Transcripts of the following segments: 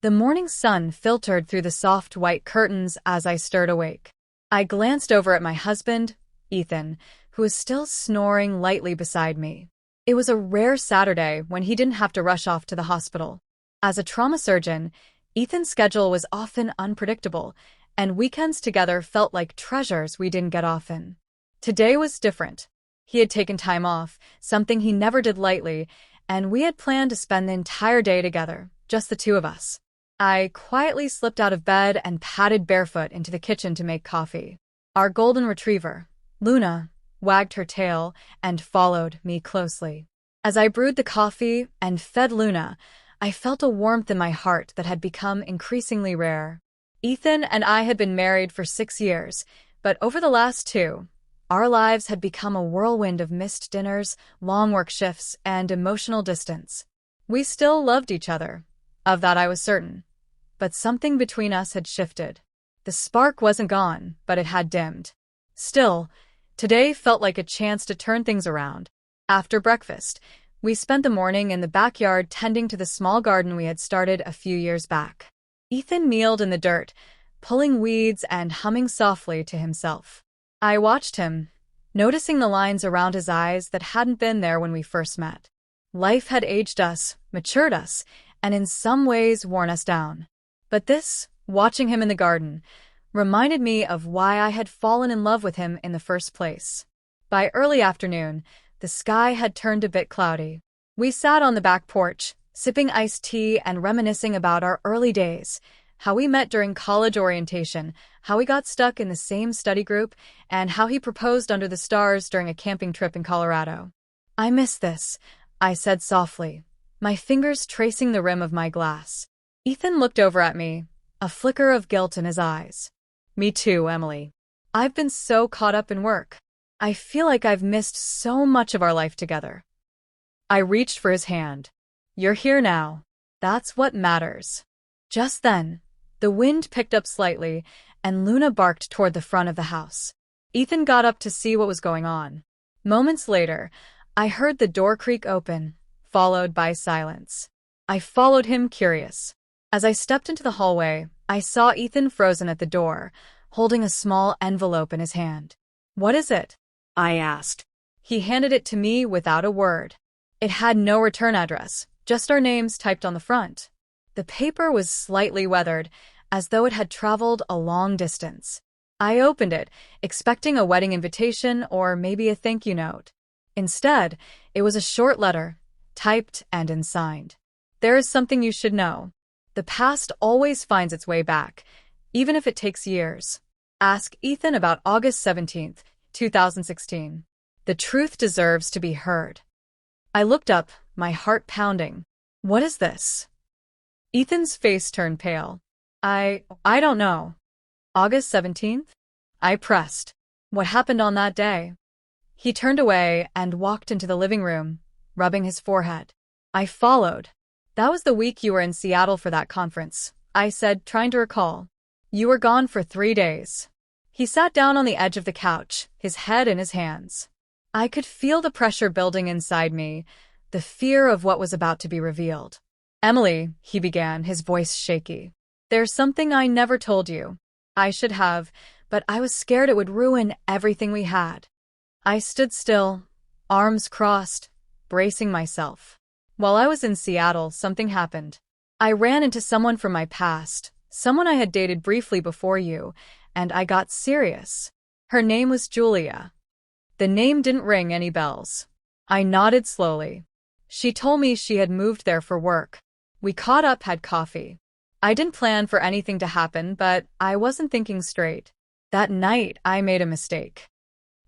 The morning sun filtered through the soft white curtains as I stirred awake. I glanced over at my husband, Ethan, who was still snoring lightly beside me. It was a rare Saturday when he didn't have to rush off to the hospital. As a trauma surgeon, Ethan's schedule was often unpredictable, and weekends together felt like treasures we didn't get often. Today was different. He had taken time off, something he never did lightly, and we had planned to spend the entire day together, just the two of us. I quietly slipped out of bed and padded barefoot into the kitchen to make coffee. Our golden retriever, Luna, wagged her tail and followed me closely. As I brewed the coffee and fed Luna, I felt a warmth in my heart that had become increasingly rare. Ethan and I had been married for 6 years, but over the last 2, our lives had become a whirlwind of missed dinners, long work shifts, and emotional distance. We still loved each other. Of that I was certain. But something between us had shifted. The spark wasn't gone, but it had dimmed. Still, today felt like a chance to turn things around. After breakfast, we spent the morning in the backyard tending to the small garden we had started a few years back. Ethan kneeled in the dirt, pulling weeds and humming softly to himself. I watched him, noticing the lines around his eyes that hadn't been there when we first met. Life had aged us, matured us, and in some ways worn us down. But this, watching him in the garden, reminded me of why I had fallen in love with him in the first place. By early afternoon, the sky had turned a bit cloudy. We sat on the back porch, sipping iced tea and reminiscing about our early days, how we met during college orientation, how we got stuck in the same study group, and how he proposed under the stars during a camping trip in Colorado. "I miss this," I said softly, my fingers tracing the rim of my glass. Ethan looked over at me, a flicker of guilt in his eyes. "Me too, Emily. I've been so caught up in work. I feel like I've missed so much of our life together." I reached for his hand. "You're here now. That's what matters." Just then, the wind picked up slightly, and Luna barked toward the front of the house. Ethan got up to see what was going on. Moments later, I heard the door creak open, followed by silence. I followed him, curious. As I stepped into the hallway, I saw Ethan frozen at the door, holding a small envelope in his hand. "What is it?" I asked. He handed it to me without a word. It had no return address, just our names typed on the front. The paper was slightly weathered, as though it had traveled a long distance. I opened it, expecting a wedding invitation or maybe a thank you note. Instead, it was a short letter, typed and unsigned. "There is something you should know. The past always finds its way back, even if it takes years. Ask Ethan about August 17th, 2016. The truth deserves to be heard." I looked up, my heart pounding. "What is this?" Ethan's face turned pale. I don't know." "August 17th? I pressed. "What happened on that day?" He turned away and walked into the living room, rubbing his forehead. I followed. "That was the week you were in Seattle for that conference," I said, trying to recall. "You were gone for 3 days." He sat down on the edge of the couch, his head in his hands. I could feel the pressure building inside me, the fear of what was about to be revealed. "Emily," he began, his voice shaky. "There's something I never told you. I should have, but I was scared it would ruin everything we had." I stood still, arms crossed, bracing myself. While I was in Seattle, something happened. I ran into someone from my past, someone I had dated briefly before you, and I got serious. Her name was Julia. The name didn't ring any bells. I nodded slowly. She told me she had moved there for work. We caught up, had coffee. I didn't plan for anything to happen, but I wasn't thinking straight. That night, I made a mistake.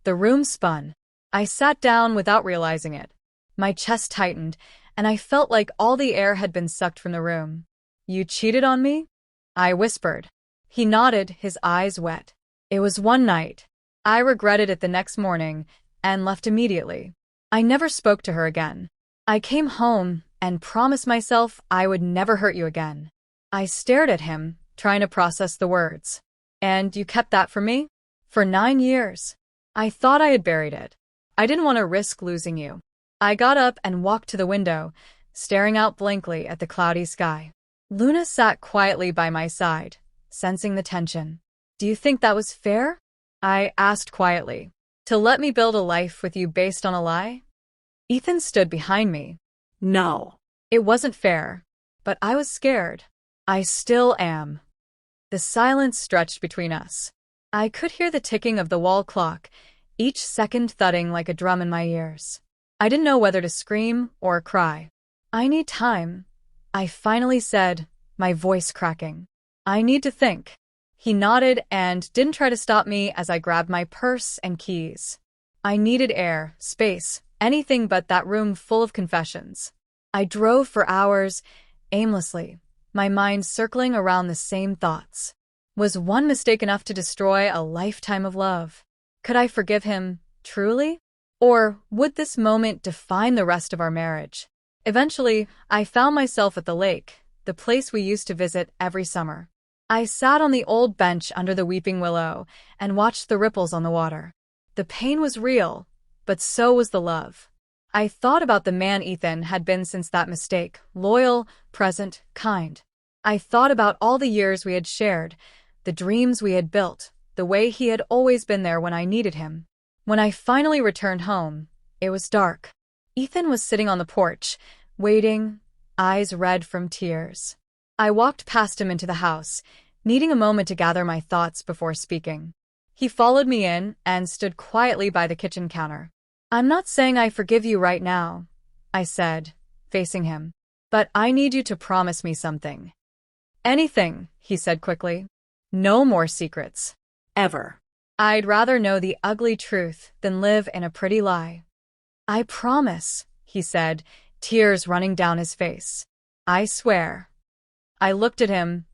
The room spun. I sat down without realizing it. My chest tightened, and I felt like all the air had been sucked from the room. "You cheated on me?" I whispered. He nodded, his eyes wet. "It was one night. I regretted it the next morning and left immediately. I never spoke to her again. I came home and promised myself I would never hurt you again." I stared at him, trying to process the words. "And you kept that from me?" "For 9 years. I thought I had buried it. I didn't want to risk losing you." I got up and walked to the window, staring out blankly at the cloudy sky. Luna sat quietly by my side, sensing the tension. Do you think that was fair? I asked quietly. To let me build a life with you based on a lie? Ethan stood behind me. No. It wasn't fair, but I was scared. I still am. The silence stretched between us. I could hear the ticking of the wall clock, each second thudding like a drum in my ears. I didn't know whether to scream or cry. I need time, I finally said, my voice cracking. I need to think. He nodded and didn't try to stop me as I grabbed my purse and keys. I needed air, space, anything but that room full of confessions. I drove for hours, aimlessly, my mind circling around the same thoughts. Was one mistake enough to destroy a lifetime of love? Could I forgive him, truly? Or would this moment define the rest of our marriage? Eventually, I found myself at the lake, the place we used to visit every summer. I sat on the old bench under the weeping willow and watched the ripples on the water. The pain was real, but so was the love. I thought about the man Ethan had been since that mistake, loyal, present, kind. I thought about all the years we had shared, the dreams we had built, the way he had always been there when I needed him. When I finally returned home, it was dark. Ethan was sitting on the porch, waiting, eyes red from tears. I walked past him into the house, needing a moment to gather my thoughts before speaking. He followed me in and stood quietly by the kitchen counter. I'm not saying I forgive you right now, I said, facing him. But I need you to promise me something. Anything, he said quickly. No more secrets. Ever. I'd rather know the ugly truth than live in a pretty lie. I promise, he said, tears running down his face. I swear. I looked at him,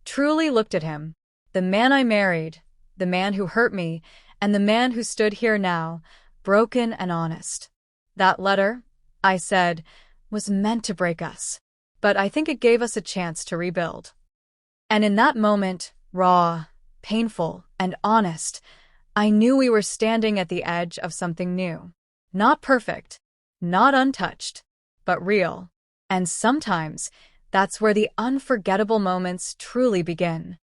truly looked at him. The man I married, the man who hurt me, and the man who stood here now, broken and honest. That letter, I said, was meant to break us. But I think it gave us a chance to rebuild. And in that moment, raw, painful, and honest, I knew we were standing at the edge of something new. Not perfect, not untouched, but real. And sometimes, that's where the unforgettable moments truly begin.